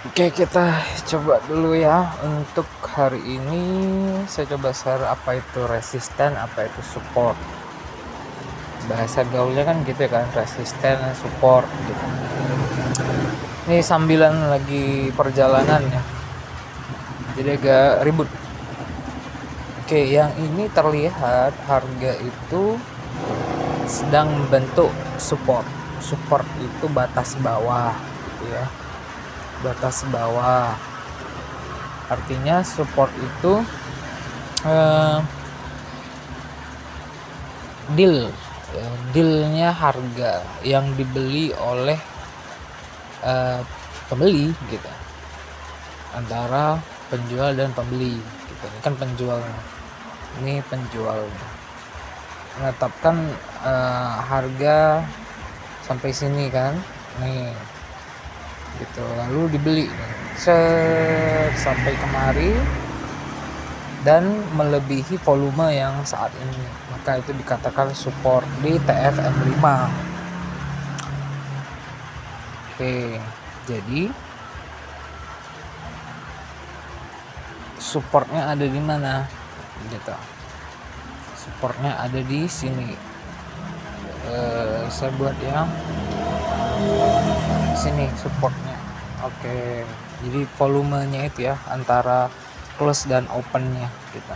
Oke, kita coba dulu ya. Untuk hari ini saya coba share apa itu resisten, apa itu support. Bahasa gaulnya kan gitu kan, resisten, support gitu. Ini sambilan lagi perjalanan ya, jadi agak ribut. Oke, yang ini terlihat harga itu sedang membentuk support. Support itu batas bawah gitu ya. Batas bawah. Artinya support itu eh, deal dealnya harga yang dibeli oleh eh, pembeli gitu, antara penjual dan pembeli gitu. Ini kan penjualnya, ini penjualnya menetapkan harga sampai sini kan nih gitu, lalu dibeli nih sampai kemari dan melebihi volume yang saat ini, maka itu dikatakan support di TFM5. Oke, jadi supportnya ada di mana gitu, supportnya ada di sini. Saya buat yang sini supportnya. Oke, jadi volumenya itu ya, antara close dan opennya gitu.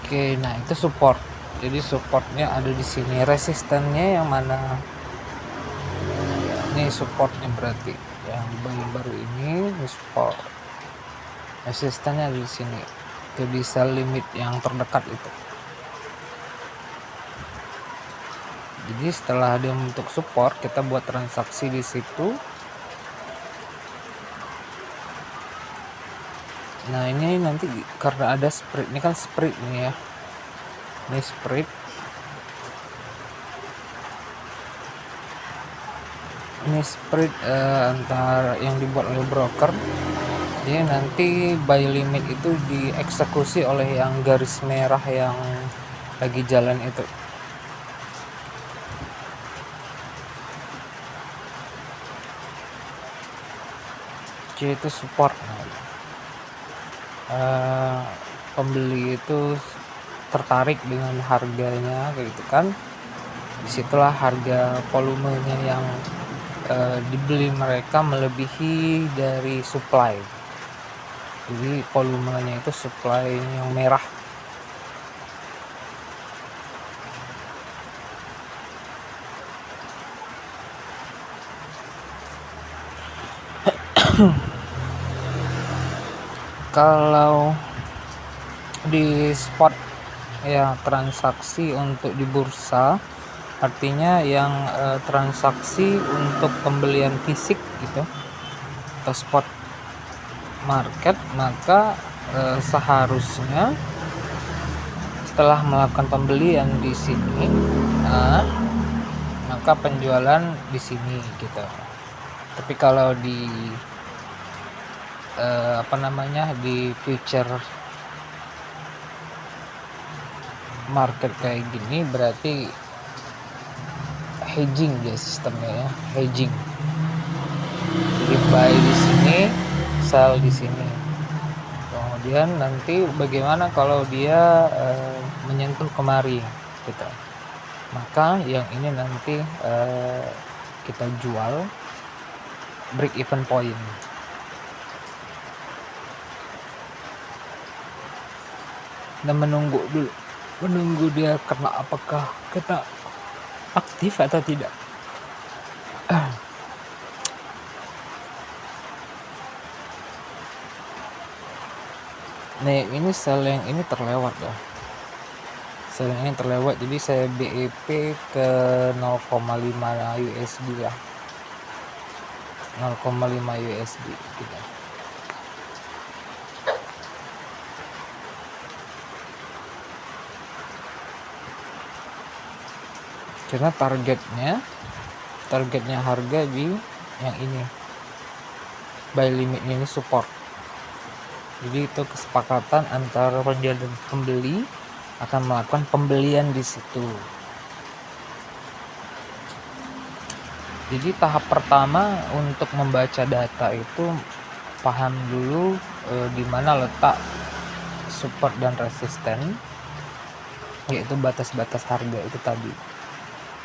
Oke, nah itu support. Jadi supportnya ada di sini. Resistennya yang mana? Ini supportnya berarti yang baru ini support. Resistennya ada di sini. Itu di sell limit yang terdekat itu. Jadi setelah dia membentuk support, kita buat transaksi di situ. Nah ini nanti karena ada spread, ini kan spread nih ya, ini spread, antara yang dibuat oleh broker. Jadi nanti buy limit itu dieksekusi oleh yang garis merah yang lagi jalan itu. Jadi itu support. Pembeli itu tertarik dengan harganya kayak gitu kan, disitulah harga volumenya yang dibeli mereka melebihi dari supply. Jadi volumenya itu supply yang merah. Kalau di spot ya, transaksi untuk di bursa, artinya yang transaksi untuk pembelian fisik gitu atau spot market, maka seharusnya setelah melakukan pembelian di sini, maka penjualan di sini gitu. Tapi kalau di di future market kayak gini, berarti hedging ya sistemnya ya, hedging. Jadi buy di sini, sell di sini. Kemudian nanti bagaimana kalau dia menyentuh kemari gitu, maka yang ini nanti kita jual break even point. Dan menunggu dia kena, apakah kita aktif atau tidak. Nih ini sel yang ini terlewat ya, sel yang ini terlewat, jadi saya BEP ke 0,5 USD ya, 0,5 USD gitu. Karena targetnya harga di yang ini, buy limitnya ini support. Jadi itu kesepakatan antara penjual dan pembeli akan melakukan pembelian di situ. Jadi tahap pertama untuk membaca data itu paham dulu di mana letak support dan resisten, yaitu batas-batas harga itu tadi.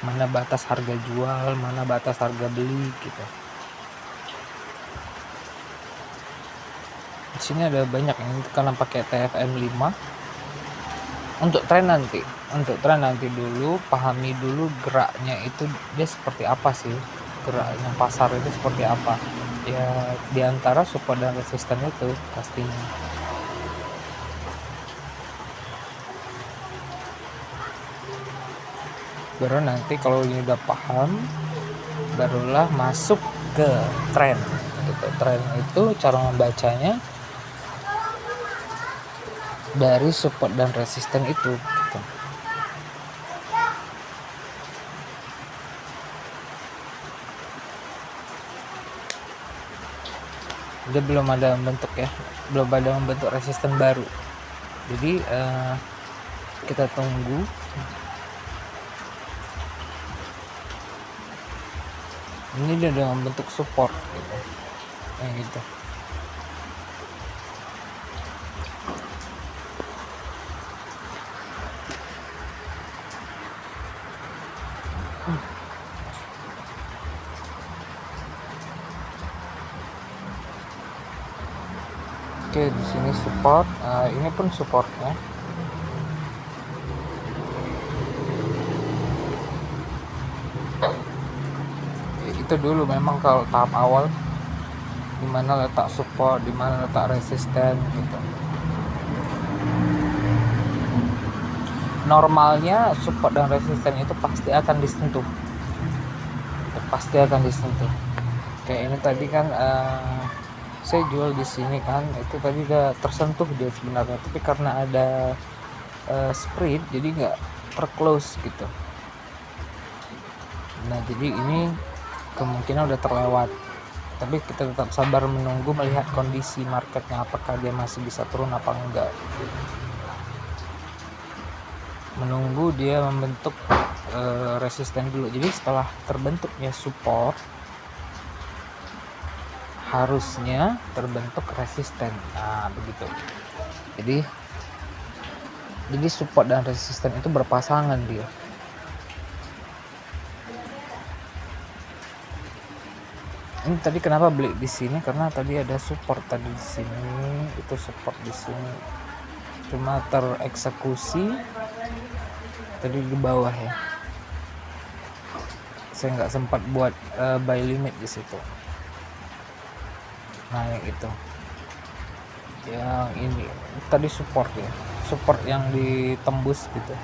Mana batas harga jual, mana batas harga beli gitu. Di sini ada banyak yang kalian pakai TFM 5. Untuk tren nanti dulu pahami dulu geraknya itu dia seperti apa sih, geraknya pasar itu seperti apa ya, diantara support dan resisten itu pastinya. Baru nanti kalau ini udah paham, barulah masuk ke tren gitu. Tren itu cara membacanya dari support dan resisten itu gitu. Dia belum ada membentuk resisten baru, jadi kita tunggu. Ini dia udah membentuk support gitu, gitu. Oke, di sini support, ini pun supportnya. Itu dulu memang kalau tahap awal, di mana letak support, di mana letak resisten gitu. Normalnya support dan resisten itu pasti akan disentuh. Kayak ini tadi kan saya jual di sini kan, itu tadi udah tersentuh dia sebenarnya, tapi karena ada spread jadi nggak terclose gitu. Nah jadi ini kemungkinan udah terlewat, tapi kita tetap sabar menunggu melihat kondisi marketnya, apakah dia masih bisa turun apa enggak, menunggu dia membentuk resisten dulu. Jadi setelah terbentuknya support harusnya terbentuk resisten. Nah begitu. Jadi support dan resisten itu berpasangan dia. Ini tadi kenapa beli di sini, karena tadi ada support tadi di sini, itu support di sini cuma tereksekusi tadi di bawah ya. Saya nggak sempat buat buy limit di situ. Nah yang itu, yang ini tadi support ya, support yang ditembus gitu.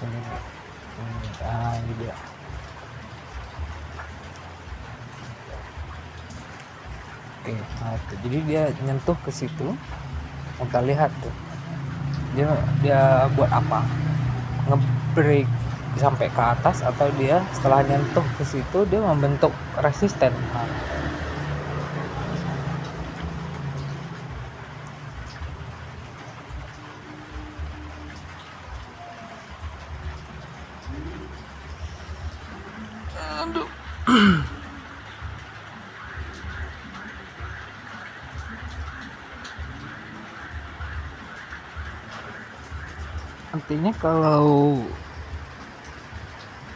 Ini dia. Oke, nah itu. Jadi dia nyentuh ke situ, kita lihat tuh dia buat apa, nge-break sampai ke atas, atau dia setelah nyentuh ke situ dia membentuk resisten. Artinya kalau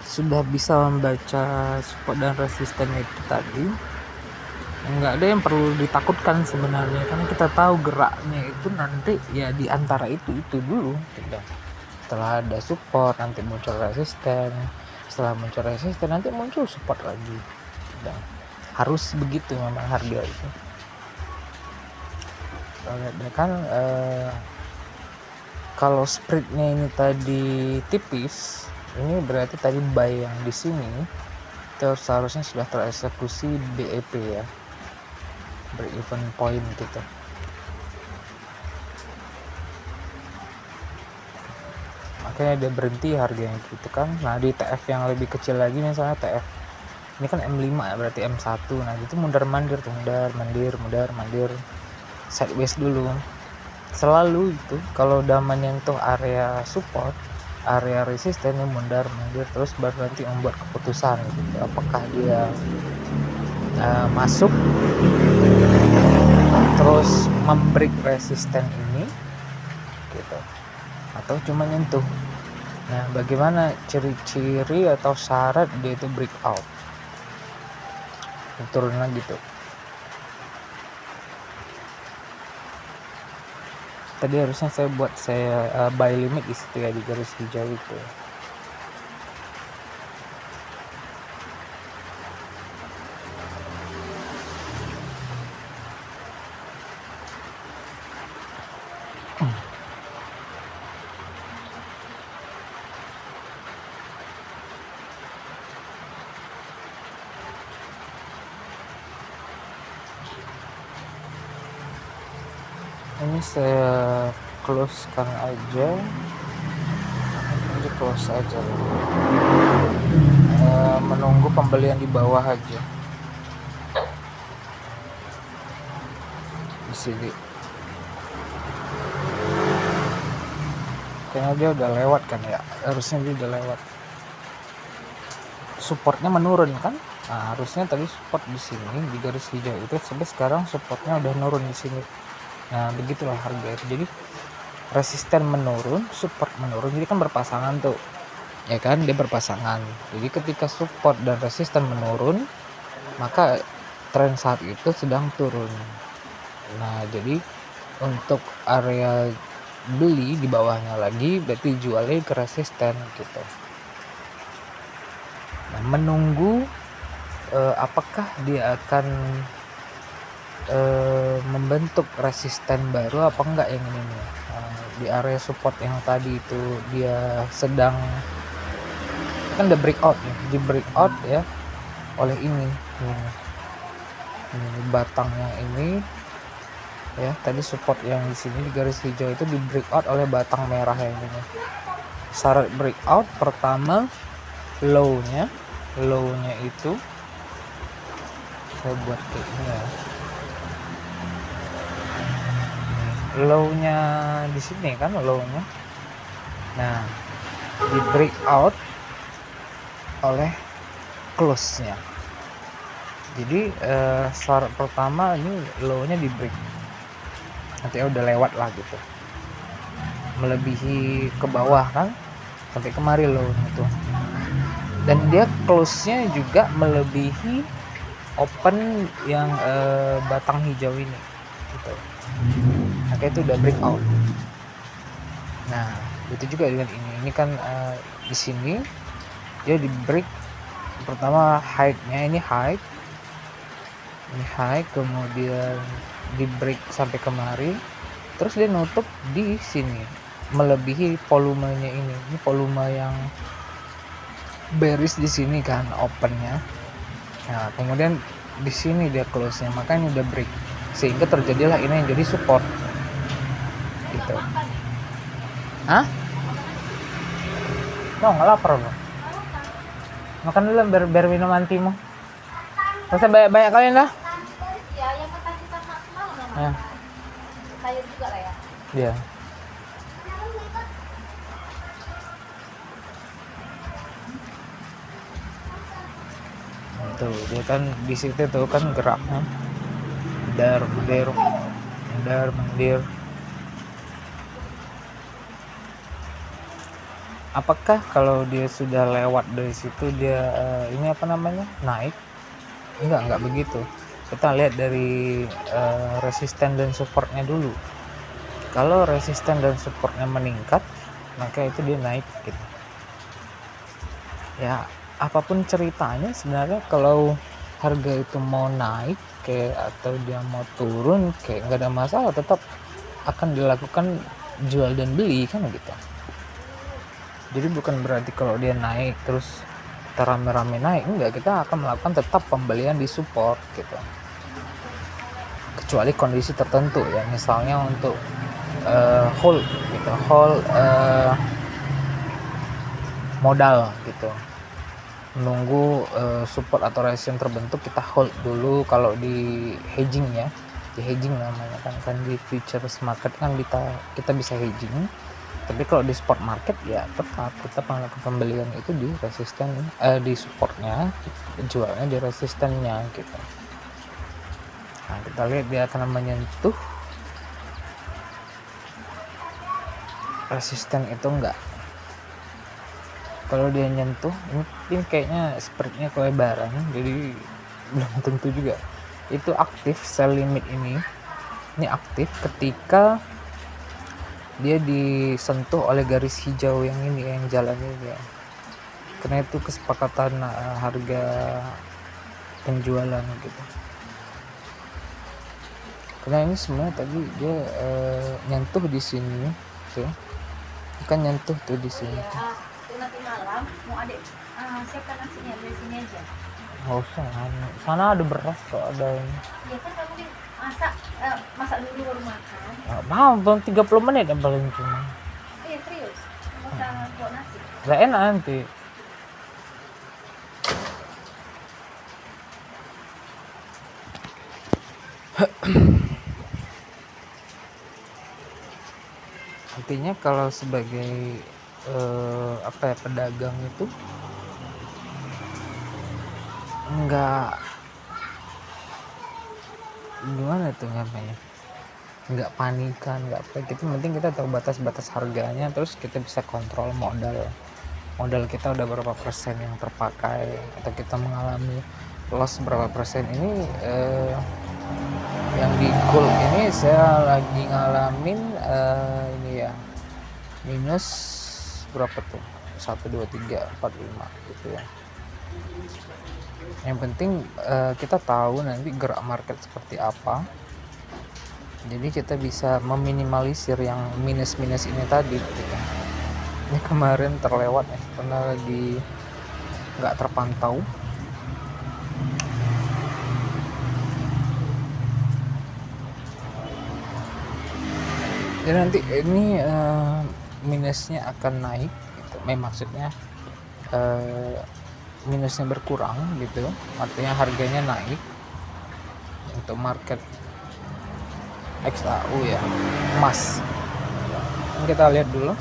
sudah bisa membaca support dan resisten itu tadi, nggak ada yang perlu ditakutkan sebenarnya, karena kita tahu geraknya itu nanti ya di antara itu dulu gitu. Setelah ada support nanti muncul resisten, setelah muncul resisten nanti muncul support lagi. Dan harus begitu memang harga itu. Kan kalau spreadnya ini tadi tipis, ini berarti tadi buy yang di sini itu seharusnya sudah tereksekusi BEP ya, break even point gitu. Makanya dia berhenti harganya gitu kan. Nah di TF yang lebih kecil lagi, misalnya TF ini kan M5 ya, berarti M1. Nah itu mundar mandir tuh, mundar mandir sideways dulu selalu. Itu kalau udah menyentuh area support, area resisten, yang mundar mandir terus baru nanti membuat keputusan gitu, apakah dia masuk terus membreak resisten ini gitu, atau cuma nyentuh. Nah bagaimana ciri-ciri atau syarat dia itu breakout, turun lagi tuh. Tadi harusnya saya buat buy limit di situ ya, di garis hijau itu. Ini saya close kan aja, ini close aja, menunggu pembelian di bawah aja di sini. Kayaknya dia udah lewat kan ya, harusnya dia udah lewat. Supportnya menurun kan, nah harusnya tadi support di sini di garis hijau itu, sampai sekarang supportnya udah nurun di sini. Nah begitulah harga itu. Jadi resisten menurun, support menurun, jadi kan berpasangan tuh ya kan, dia berpasangan. Jadi ketika support dan resisten menurun, maka tren saat itu sedang turun. Nah jadi untuk area beli di bawahnya lagi, berarti jualnya ke resisten gitu. Nah, menunggu apakah dia akan membentuk resisten baru apa enggak yang ini. Di area support yang tadi itu dia sedang kan udah breakout ya, di breakout ya oleh ini batangnya ini ya. Tadi support yang di sini di garis hijau itu di breakout oleh batang merah yang ini. Syarat breakout pertama, low-nya itu saya buat kayak ini ya. Low-nya di sini kan, low-nya. Nah, di breakout oleh close-nya. Jadi syarat pertama ini low-nya di break. Nanti udah lewat lah gitu. Melebihi ke bawah kan, sampai kemari low-nya tuh. Dan dia close-nya juga melebihi open yang batang hijau ini gitu. Maka itu udah breakout. Nah, itu juga dengan ini kan di sini dia di break pertama high-nya, ini high, kemudian di break sampai kemari, terus dia nutup di sini melebihi volumenya ini volume yang bearish di sini kan opennya. Nah kemudian di sini dia close-nya, makanya udah break, sehingga terjadilah ini yang jadi support gitu. Hah? No, nggak lapar loh. Makan dulu biar minum antimu. Masa banyak kalian dah? Ya, yang pertama kita malam. Ya. Sayur juga lah ya. Iya. Tuh dia kan di situ tuh kan geraknya mundar mandir. Apakah kalau dia sudah lewat dari situ dia ini apa namanya naik? Enggak begitu. Kita lihat dari resisten dan supportnya dulu. Kalau resisten dan supportnya meningkat, maka itu dia naik gitu. Ya apapun ceritanya sebenarnya, kalau harga itu mau naik kayak atau dia mau turun kayak nggak ada masalah, tetap akan dilakukan jual dan beli kan gitu. Jadi bukan berarti kalau dia naik terus kita rame-rame naik, enggak, kita akan melakukan tetap pembelian di support gitu, kecuali kondisi tertentu ya, misalnya untuk hold modal gitu. menunggu support atau resistance terbentuk, kita hold dulu. Kalau di hedging ya, di hedging namanya kan di futures market kan kita bisa hedging. Tapi kalau di spot market ya tetap kita melakukan pembelian itu di resisten, di supportnya, jualnya di resistennya gitu. Nah, kita lihat dia akan menyentuh resisten itu enggak. Kalau dia nyentuh, mungkin kayaknya spreadnya kelebaran, jadi belum tentu juga. Itu aktif sell limit ini aktif ketika dia disentuh oleh garis hijau yang ini, yang jalan ini ya. Karena itu kesepakatan harga penjualan gitu. Karena ini semua tadi dia nyentuh di sini tuh, bukan nyentuh tuh di sini. Nanti malam mau adek siapkan nasinya dari sini aja. Nggak usah, sana ada beras kok, ada ini. Ya kan kamu masak dulu baru makan. Belum 30 menit yang paling cuma. Iya serius, masak buat nasi. Gak enak nanti. Artinya kalau sebagai pedagang itu enggak, gimana tuh namanya, enggak panikan, enggak apa gitu. Penting kita tahu batas-batas harganya, terus kita bisa kontrol modal kita udah berapa persen yang terpakai, atau kita mengalami loss berapa persen. Ini yang di gold ini saya lagi ngalamin ini ya, minus berapa tuh, 1, 2, 3, 4, 5 gitu ya. Yang penting kita tahu nanti gerak market seperti apa, jadi kita bisa meminimalisir yang minus-minus ini tadi gitu. Ini kemarin terlewat ya, karena lagi nggak terpantau. Jadi nanti ini minusnya akan naik gitu. Maksudnya minusnya berkurang gitu, artinya harganya naik untuk market XAU ya, emas. Kita lihat dulu,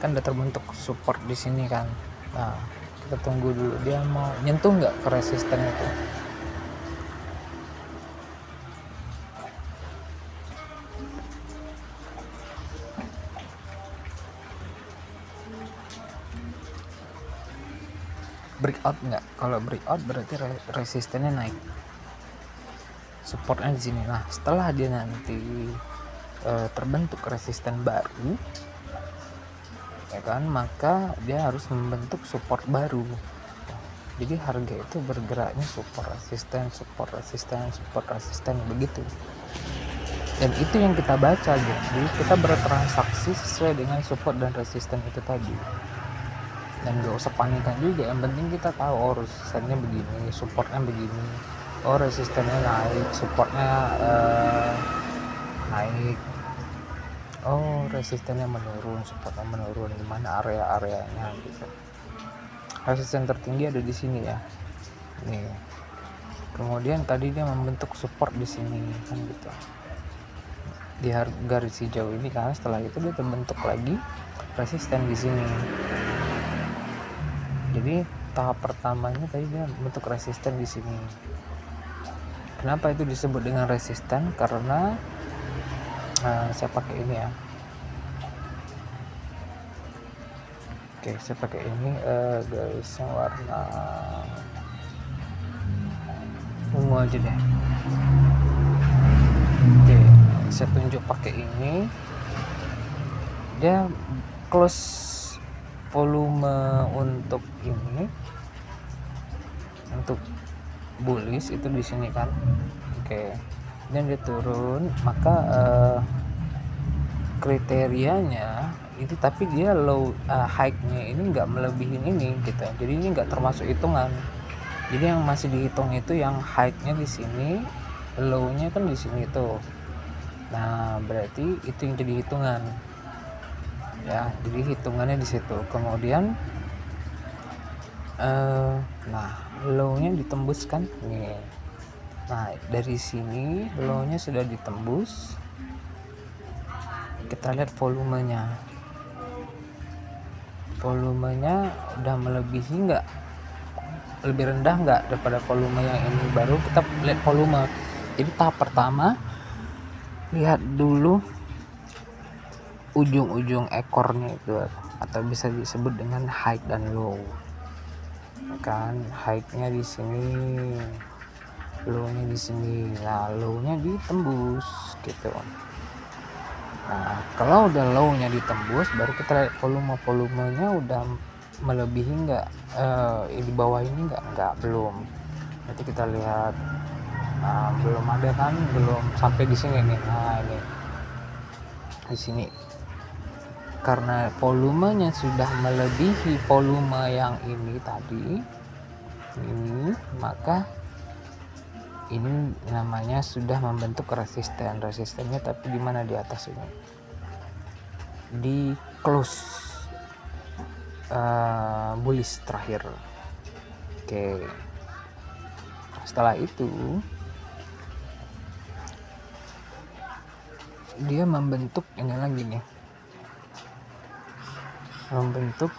kan udah terbentuk support di sini kan. Nah, kita tunggu dulu dia mau nyentuh nggak ke resisten itu. Breakout nggak? Kalau breakout berarti resistennya naik, supportnya di sini. Nah, setelah dia nanti terbentuk resisten baru ya kan, maka dia harus membentuk support baru. Jadi harga itu bergeraknya support resisten begitu. Dan itu yang kita baca, jadi kita bertransaksi sesuai dengan support dan resisten itu tadi. Dan gak usah panikan juga, yang penting kita tahu, oh resistennya begini, supportnya begini, oh resistennya naik, supportnya naik, oh resistennya menurun, supportnya menurun, di mana area-areanya gitu. Resisten tertinggi ada di sini ya, nih. Kemudian tadi dia membentuk support di sini kan gitu, di garis hijau ini kan. Setelah itu dia terbentuk lagi resisten di sini. Jadi tahap pertamanya tadi dia bentuk resisten di sini. Kenapa itu disebut dengan resisten? Karena saya pakai ini ya. Oke, saya pakai ini garisnya warna ungu aja deh. Oke, saya tunjuk pakai ini. Dia close volume untuk ini, untuk bullish itu di sini kan. Oke, dan dia turun, maka kriterianya itu, tapi dia low high-nya ini nggak melebihin ini gitu. Jadi ini nggak termasuk hitungan. Jadi yang masih dihitung itu yang high-nya di sini, low-nya kan di sini tuh. Nah, berarti itu yang jadi hitungan. Ya, jadi hitungannya di situ. Kemudian Nah, low-nya ditembus kan nih. Nah, dari sini low-nya sudah ditembus. Kita lihat volumenya udah melebihi nggak, lebih rendah nggak daripada volume yang ini. Baru kita lihat volume. Jadi tahap pertama, lihat dulu ujung-ujung ekornya itu, atau bisa disebut dengan high dan low. Kan high-nya di sini, low-nya di sini. Nah, low-nya ditembus gitu. Nah, kalau udah low-nya ditembus, baru kita lihat volumenya udah melebihi nggak, di bawah ini nggak, belum. Nanti kita lihat. Nah, belum ada kan, belum sampai di sini nih. Nah, ini di sini karena volumenya sudah melebihi volume yang ini tadi ini, maka ini namanya sudah membentuk resistennya, tapi di mana, di atas ini, di close bullish terakhir. Oke, setelah itu dia membentuk ini lagi nih, membentuk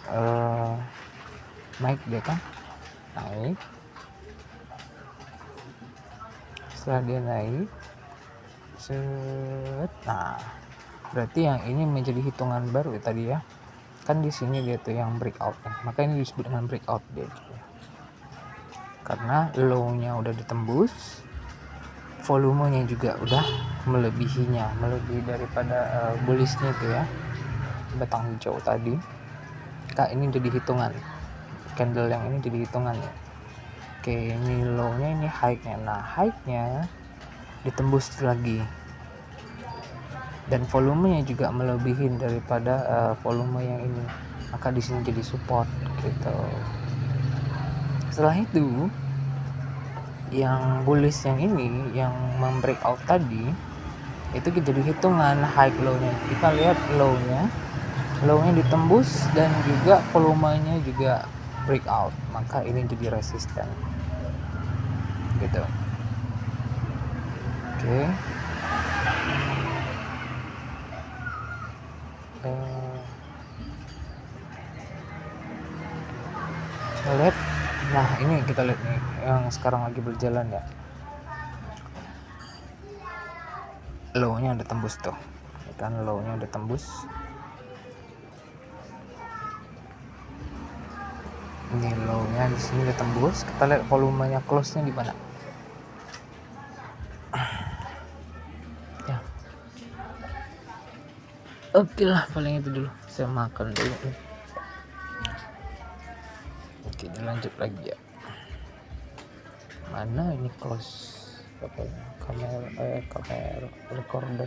naik, dia kan naik. Setelah dia naik nah berarti yang ini menjadi hitungan baru ya tadi ya kan, di sini dia tuh yang breakout ya. Maka ini disebut dengan breakout dia gitu. Karena low-nya udah ditembus, volumenya juga udah melebihi daripada bullish-nya itu ya, batang hijau tadi. Kak, ini jadi hitungan, candle yang ini jadi hitungan ya. Oke, ini low-nya, ini high-nya. Nah, high-nya ditembus lagi, dan volumenya juga melebihi daripada volume yang ini, maka di sini jadi support gitu. Setelah itu yang bullish yang ini, yang membreakout tadi, itu jadi hitungan high low-nya. Kita lihat low-nya ditembus dan juga volumenya juga breakout, maka ini jadi resisten gitu. Oke. Lihat, nah ini kita lihat nih yang sekarang lagi berjalan ya, low-nya udah tembus tuh kan, low-nya udah tembus. Ini low-nya di sini udah tembus. Kita lihat volumenya close-nya di mana ya. Oke lah, paling itu dulu, saya makan dulu. Oke, lanjut lagi ya. Mana ini close kamera recorder.